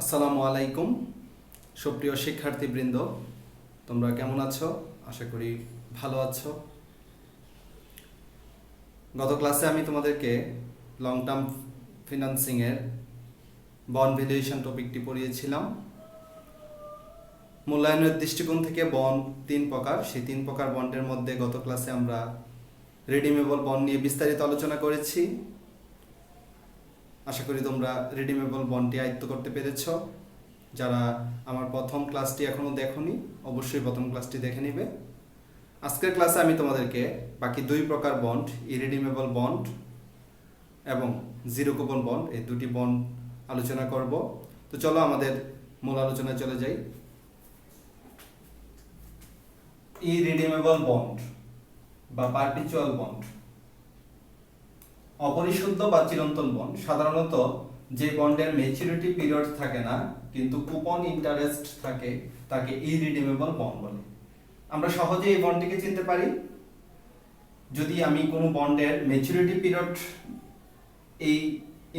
আসসালামু আলাইকুম সুপ্রিয় শিক্ষার্থীবৃন্দ, তোমরা কেমন আছো? আশা করি ভালো আছো। গত ক্লাসে আমি তোমাদেরকে লং টার্ম ফিনান্সিংয়ের বন্ড ভ্যালুয়েশন টপিকটি পড়িয়েছিলাম। মূল্যায়নের দৃষ্টিকোণ থেকে বন্ড তিন প্রকার। সেই তিন প্রকার বন্ডের মধ্যে গত ক্লাসে আমরা রিডিমেবল বন্ড নিয়ে বিস্তারিত আলোচনা করেছি। আশা করি তোমরা রিডিমেবল বন্ডটি আয়ত্ত করতে পেরেছ। যারা আমার প্রথম ক্লাসটি এখনও দেখোনি, অবশ্যই প্রথম ক্লাসটি দেখে নিবে। আজকের ক্লাসে আমি তোমাদেরকে বাকি দুই প্রকার বন্ড, ইরিডিমেবল বন্ড এবং জিরো কুপন বন্ড, এই দুটি বন্ড আলোচনা করব। তো চলো আমাদের মূল আলোচনায় চলে যাই। ইরিডিমেবল বন্ড বা পারপিচুয়াল বন্ড, অপরিশুদ্ধ বা চিরন্তন বন্ড, সাধারণত যে বন্ডের ম্যাচুরিটি পিরিয়ড থাকে না কিন্তু কুপন ইন্টারেস্ট থাকে তাকে ইরিডিমেবল বন্ড বলে। আমরা সহজে এই বন্ডটিকে চিনতে পারি। যদি আমি কোনো বন্ডের ম্যাচুরিটি পিরিয়ড এই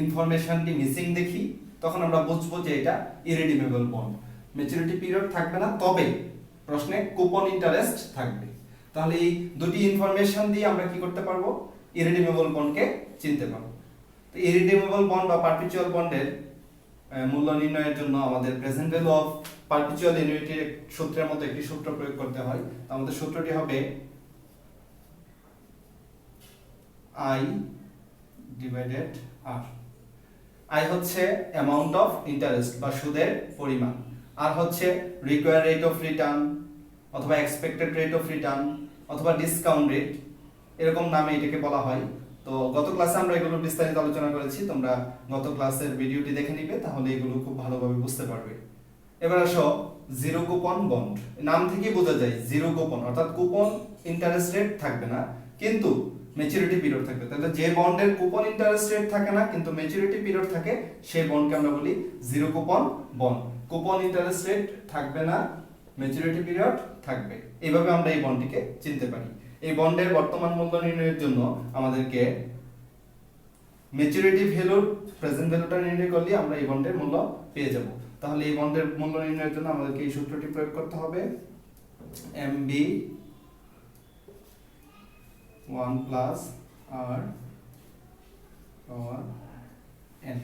ইনফরমেশনটি মিসিং দেখি, তখন আমরা বুঝবো যে এটা ইরিডিমেবল বন্ড। ম্যাচুরিটি পিরিয়ড থাকবে না, তবে প্রশ্নে কুপন ইন্টারেস্ট থাকবে। তাহলে এই দুটি ইনফরমেশন দিয়ে আমরা কি করতে পারবো? ইরিডিমেবল বন্ডকে চিনতে পারবো। তো ইরিডিমেবল বন্ড বা পারপিচুয়াল বন্ডের মূল্য নির্ণয়ের জন্য আমাদের প্রেজেন্ট ভ্যালু অফ পারপিচুয়াল অ্যানুইটির সূত্রের মতো একটি সূত্র প্রয়োগ করতে হয়। আমাদের সূত্রটি হবে I ডিভাইডেড R। I হচ্ছে অ্যামাউন্ট অফ ইন্টারেস্ট বা সুদের পরিমাণ, আর হচ্ছে রিকোয়ার্ড রেট অফ রিটার্ন অথবা এক্সপেক্টেড রেট অফ রিটার্ন অথবা ডিসকাউন্ট রেট, এরকম নামে এটাকে বলা হয়। তো গত ক্লাসে আমরা এগুলো বিস্তারিত আলোচনা করেছি, তোমরা গত ক্লাসের ভিডিওটি দেখে নিবে, তাহলে এগুলো খুব ভালোভাবে বুঝতে পারবে। এবার আসো জিরো কুপন বন্ড। নাম থেকে বোঝা যায় জিরো কুপন, অর্থাৎ কুপন ইন্টারেস্ট রেট থাকবে না কিন্তু ম্যাচুরিটি পিরিয়ড থাকবে। তাহলে যে বন্ডের কুপন ইন্টারেস্ট রেট থাকে না কিন্তু ম্যাচুরিটি পিরিয়ড থাকে, সেই বন্ডকে আমরা বলি zero coupon bond. Coupon interest rate থাকবে না, ম্যাচুরিটি পিরিয়ড থাকবে। এইভাবে আমরা এই বন্ডটিকে চিনতে পারি। এই বন্ডের বর্তমান মূল্য নির্ণয়ের জন্য আমাদেরকে ম্যাচুরিটি ভ্যালুর প্রেজেন্ট ভ্যালুটা নির্ণয় করলে আমরা এই বন্ডের মূল্য পেয়ে যাব। তাহলে এই বন্ডের মূল্য নির্ণয়ের জন্য আমাদেরকে এই সূত্রটি প্রয়োগ করতে হবে, MB 1 প্লাস R পাওয়ার N।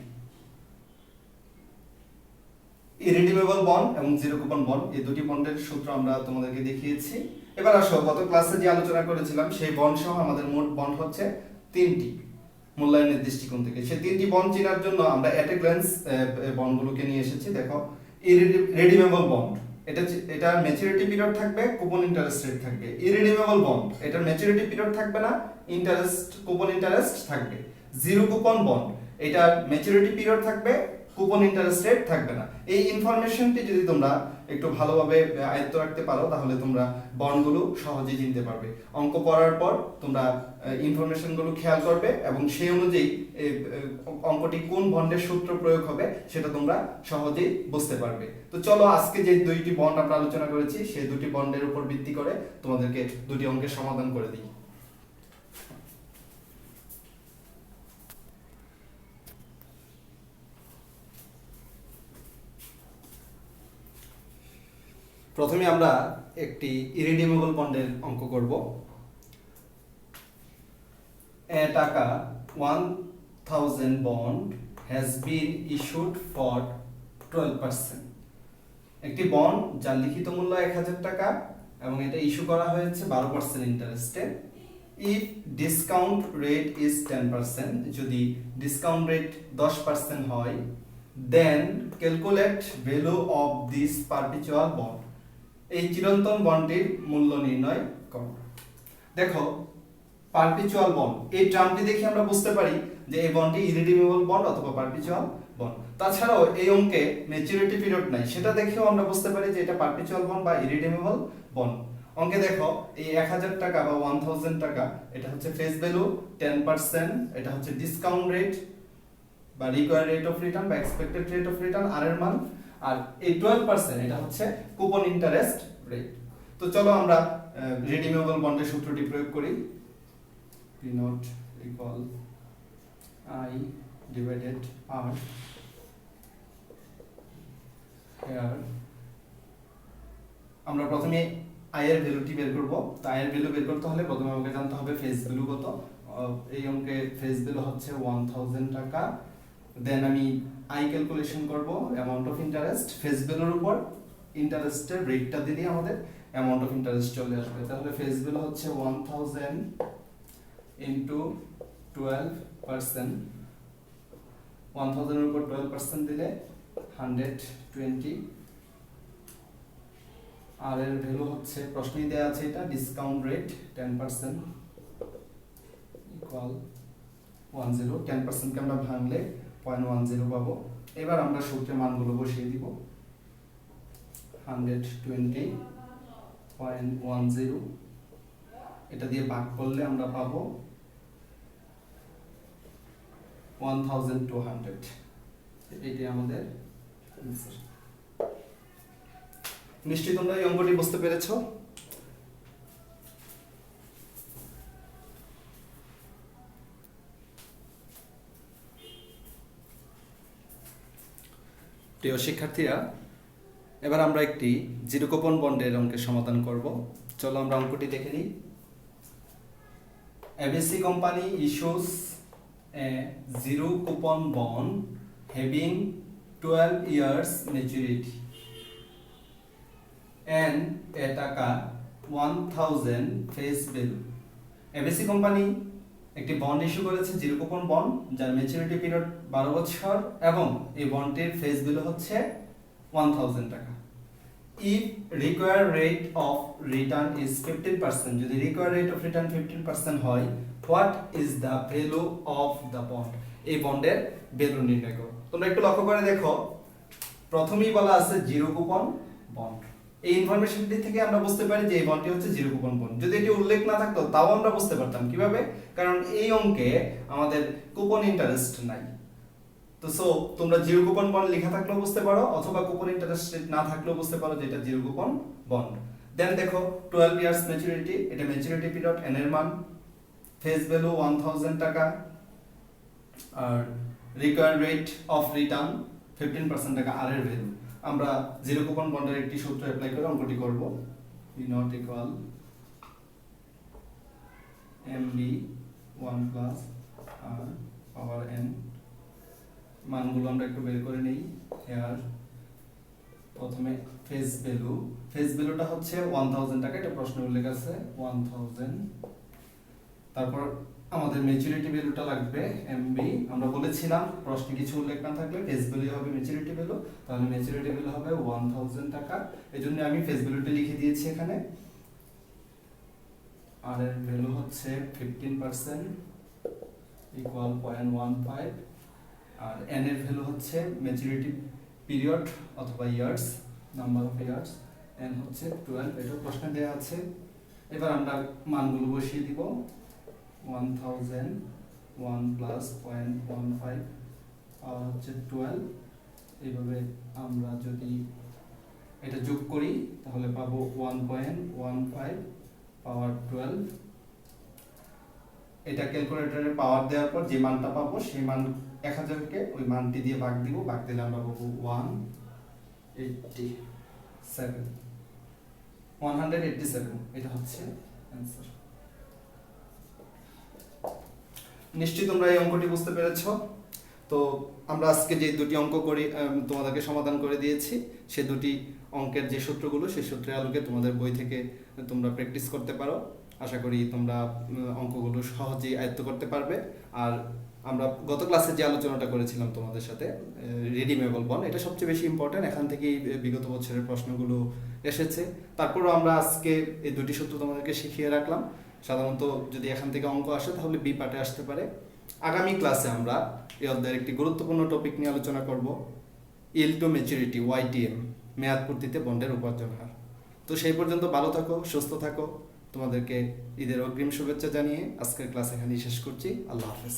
ইরিডিমেবল বন্ড এবং জিরো কুপন বন্ড, এই দুটি বন্ডের সূত্র আমরা তোমাদেরকে দেখিয়েছি। এবার আসো গত ক্লাসে যে আলোচনা করেছিলাম সেই বন্ড সহ আমাদের মোট বন্ড হচ্ছে তিনটি। মূল্যায়নের দৃষ্টিকোণ থেকে সেই তিনটি বন্ড চেনার জন্য আমরা এট এ গ্ল্যান্স বন্ডগুলোকে নিয়ে এসেছি। দেখো, ইরিডিমেবল বন্ড, এটার ম্যাচুরিটি পিরিয়ড থাকবে, কুপন ইন্টারেস্ট রেট থাকবে। ইরিডিমেবল বন্ড, এটার ম্যাচুরিটি পিরিয়ড থাকবে না, কুপন ইন্টারেস্ট থাকবে। জিরো কুপন বন্ড, এটার ম্যাচুরিটি পিরিয়ড থাকবে, কুপন ইন্টারেস্ট রেট থাকবে না। এই ইনফরমেশনটি যদি তোমরা একটু ভালোভাবে আয়ত্ত রাখতে পারো, তাহলে তোমরা বন্ডগুলো সহজেই চিনতে পারবে। অঙ্ক পড়ার পর তোমরা ইনফরমেশনগুলো খেয়াল করবে এবং সেই অনুযায়ী অঙ্কটি কোন বন্ডের সূত্র প্রয়োগ হবে সেটা তোমরা সহজেই বুঝতে পারবে। তো চলো আজকে যে দুইটি বন্ড আমরা আলোচনা করেছি সেই দুটি বন্ডের উপর ভিত্তি করে তোমাদেরকে দুটি অঙ্কের সমাধান করে দিই। প্রথমে আমরা একটি ইরিডিমেবল বন্ডের অঙ্ক করব। A টাকা 1000 bond has been issued for 12%। একটি বন্ড যার লিখিত মূল্য 1000 টাকা এবং এটা ইস্যু করা হয়েছে 12% ইন্টারেস্টে। if discount rate is 10%, যদি ডিসকাউন্ট রেট 10% হয়, then calculate value of this perpetual bond। এই চিরন্তন বন্ডটির মূল্য নির্ণয় করো। দেখো, পারপিচুয়াল বন্ড, এই টার্মটি দেখে আমরা বুঝতে পারি যে এই বন্ডটি ইরিডিমেবল বন্ড অথবা পারপিচুয়াল বন্ড। তাছাড়াও এই অঙ্কে ম্যাচুরিটি পিরিয়ড নাই, সেটা দেখেও আমরা বুঝতে পারি যে এটা পারপিচুয়াল বন্ড বা ইরিডিমেবল বন্ড। অঙ্কে দেখো, এই 1000 টাকা বা 1000 টাকা, এটা হচ্ছে ফেস ভ্যালু 10%, এটা হচ্ছে ডিসকাউন্ট রেট বা রিকোয়ার্ড রেট অফ রিটার্ন বা এক্সপেক্টেড রেট অফ রিটার্ন আর এর মান, আর এই 12% এটা হচ্ছে কুপন ইন্টারেস্ট রেট। তো চলো আমরা রিডিমেবল বন্ডের সূত্রটি প্রয়োগ করি। P not equal I divided R here আমরা প্রথমে আয়ের ভ্যালুটি বের করব। তো আয়ের ভ্যালু বের করতে হলে প্রথমে আমাকে জানতে হবে ফেস ভ্যালু কত। এই অঙ্কে ফেস ভ্যালু হচ্ছে 1000 টাকা। দেন আমি আই ক্যালকুলেশন করব অ্যামাউন্ট অফ ইন্টারেস্ট। ফেস ভ্যালুর উপর ইন্টারেস্টের রেটটা দিলেই আমাদের অ্যামাউন্ট অফ ইন্টারেস্ট চলে আসবে। তাহলে ফেস ভ্যালু হচ্ছে 1000 ইনটু 12%। 1000 এর উপর 12% দিলে 120। আর এর ভ্যালু হচ্ছে প্রশ্নেই দেয়া আছে, এটা ডিসকাউন্ট রেট 10% ইকুয়াল 10। 10% কে আমরা ভাঙলে 0.10 পাবো। এবার আমরা সূত্রে মানগুলো বসিয়ে দিব। 120.10 এটা দিয়ে ভাগ করলে আমরা পাবো 1200। এটাই আমাদের आंसर। নিশ্চয়ই তোমরা এই অঙ্কটি বুঝতে পেরেছো। প্রিয় শিক্ষার্থীরা, এবার আমরা একটি জিরো কুপন বন্ডের অঙ্কের সমাধান করব। চলো আমরা অঙ্কটি দেখে নিই। ABC company issues A zero coupon bond having 12 years maturity and a টাকা 1000 ফেস ভ্যালু। এবিসি কোম্পানি একটি বন্ড ইস্যু করেছে, জিরো কুপন বন্ড, যার ম্যাচুরিটি পিরিয়ড 12 বছর এবং এই বন্ডটির ফেস ভ্যালু হচ্ছে 1000 টাকা। If required rate of return is 15%, যদি required rate of return 15% হয়, what is the value of the bond? এই বন্ডের ভ্যালু নির্ণয় করো। তোমরা একটু লক্ষ্য করে দেখো, প্রথমেই বলা আছে জিরো কুপন বন্ড। এই ইনফরমেশনটি থেকে আমরা বুঝতে পারি যে এই বন্ডটি হচ্ছে জিরো কুপন বন্ড। যদি এটি উল্লেখ না থাকতো তাও আমরা বুঝতে পারতাম। কিভাবে? কারণ এই অঙ্কে আমাদের কুপন ইন্টারেস্ট নাই। তো সো তোমরা জিরো কুপন বন্ড লেখা থাকলেও বুঝতে পারো, অথবা কুপন ইন্টারেস্ট রেট না থাকলেও বুঝতে পারো যে এটা জিরো কুপন বন্ড। দেন দেখো 12 ইয়ার্স ম্যাচুরিটি, এটা ম্যাচুরিটি পিরিয়ড, এন এর মান, ফেস ভ্যালু 1000 টাকা, আর রিকোয়ার্ড রেট অফ রিটার্ন 15% টাকা, আর এর ভ্যালু। আমরা জিরো কুপন বন্ডের একটি সূত্র অ্যাপ্লাই করে অঙ্কটি করব। B not equal MB 1 plus R power N. মানগুলো আমরা একটু বের করে নেই। হেয়ার প্রথমে ফেস ভ্যালু, ফেস ভ্যালুটা হচ্ছে 1000 টাকা, এটা প্রশ্নে উল্লেখ আছে 1000। তারপর আমাদের ম্যাচুরিটি ভ্যালুটা লাগবে এমবি। আমরা বলেছিলাম প্রশ্নে কিছু উল্লেখ না থাকলে ফেস ভ্যালু হবে ম্যাচুরিটি ভ্যালু, তাহলে ম্যাচুরিটি ভ্যালু হবে 1000 টাকা। এজন্য আমি ফেস ভ্যালুটা লিখে দিয়েছি এখানে। আর এর ভ্যালু হচ্ছে 15% ইকুয়াল 0.15। আর এন এর ভ্যালু হচ্ছে ম্যাচুরিটি পিরিয়ড অথবা years, number of years, N হচ্ছে 12, এটা প্রশ্নে দেয়া আছে। এবার আমরা মানগুলো বসিয়ে দিব। 1000 1 প্লাস 0.15 পাওয়ার হচ্ছে 12। এইভাবে আমরা যদি এটা যোগ করি তাহলে পাবো 1.15 পাওয়ার 12। এটা ক্যালকুলেটরে পাওয়ার দেওয়ার পর যে মানটা পাবো সেই মান 1000 কে ওই মানটি দিয়ে ভাগ দিব, ভাগ দিলে আমরা পাবো 187। এটা হচ্ছে आंसर। নিশ্চয়ই তোমরা এই অঙ্কটি বুঝতে পেরেছো। তো আমরা আজকে যে দুটি অঙ্ক করি তোমাদেরকে সমাধান করে দিয়েছি, সে দুটি অঙ্কের যে সূত্রগুলো সেই সূত্রের আলোকে তোমাদের বই থেকে তোমরা প্র্যাকটিস করতে পারো। আশা করি তোমরা অঙ্কগুলো সহজেই আয়ত্ত করতে পারবে। আর আমরা গত ক্লাসে যে আলোচনাটা করেছিলাম তোমাদের সাথে রিডিমেবল বন্ড, এটা সবচেয়ে বেশি ইম্পর্টেন্ট। এখান থেকেই বিগত বছরের প্রশ্নগুলো এসেছে। তারপরও আমরা আজকে এই দুটি সূত্র তোমাদেরকে শিখিয়ে রাখলাম। সাধারণত যদি এখান থেকে অঙ্ক আসে তাহলে বি পার্টে আসতে পারে। আগামী ক্লাসে আমরা এই অধ্যায়ের একটি গুরুত্বপূর্ণ টপিক নিয়ে আলোচনা করব, ইল্ড টু ম্যাচুরিটি, ওয়াইটিএম, মেয়াদ পূর্তিতে বন্ডের উপার্জন হার। তো সেই পর্যন্ত ভালো থাকো, সুস্থ থাকো। তোমাদেরকে ঈদের অগ্রিম শুভেচ্ছা জানিয়ে আজকের ক্লাস এখানেই শেষ করছি। আল্লাহ হাফেজ।